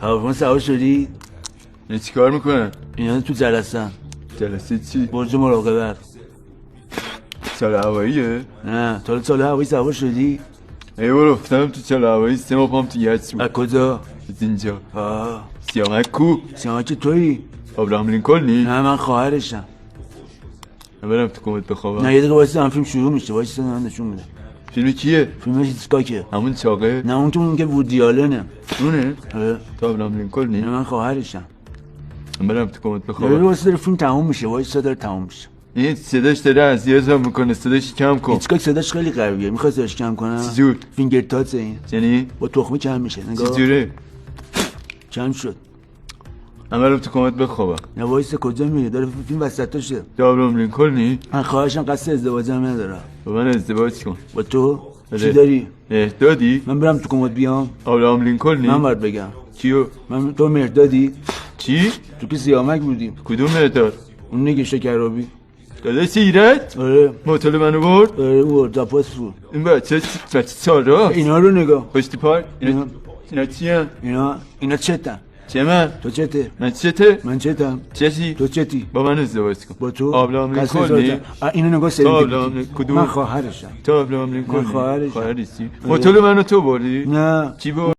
هواپیما سوار شدی؟ نه چی کار میکنن؟ اینا تو جلسن. جلسه چی؟ برج مراقبت. چاله هواییه؟ نه تا چاله هوایی سوار شدی؟ ای برو افتادم تو چاله هوایی 3 ماه پام تو یچ بود. از کجا؟ از اینجا. سیامک کو؟ سیامک تویی؟ ابراهام لینکلنی؟ نه من خواهرشم. برم تو کمد بخوابم. نه یه دقیقه وایسا هم فیلم شروع میشه. وایسا من نشون میدم. فیلم کیه؟ فیلم هیچکاکه. همون چاقه؟ نه اون تو اون که وودی آلنه. اونه؟ آره. تو ابراهام لینکلنی؟ نه من خواهرشم. برم تو کمد نه بخوابم. وایسا داره فیلم تموم میشه. وایسا داره تموم میشه. این صداش داره اذیتم میکنه، صداش کم کن. هیچکاک صداش خیلی قویه. میخوای صداش کم کنم؟ چجور؟ فینگر تاچ این. یعنی؟ با تخمه کم میشه. نگاه. چجوره؟ کم شد. من برم تو کمد بخوابم. نه وایسا کجا میری؟ داره فیلم وسطاشه. تو ابراهام لینکلنی؟ من خواهرشم قصد ازدواجم نداره. با من ازدواج کن. با تو؟ بله. چی داری؟ دادی؟ من برم تو کمد بیام. ابراهام لینکلنی؟ من باید بگم. کیو؟ من تو مردادی؟ چی؟ تو که سیامک بودیم. کدوم مرداد؟ اون نگه شکرابی. داداش ایرت؟ آره. موتول منو برد؟ آره او زاپاس بود. این بچه سارا؟ اینا رو نگاه. پشت پای؟ اینا چی هم؟ اینا چتن. چه من؟ تو چته؟ من چته؟ من چتم. چی؟ تو چتی؟ با من ازدواج کن. با تو؟ ابراهام قصد لینکلنی؟ ازدواجم. اینو نگاه تو سری. ابراهام کدوم؟ من خواهرشم. تو ابراهام لینکلنی؟ من خواهرشم. خواهرشی؟ موتول منو تو بردی؟ نه. چی برد؟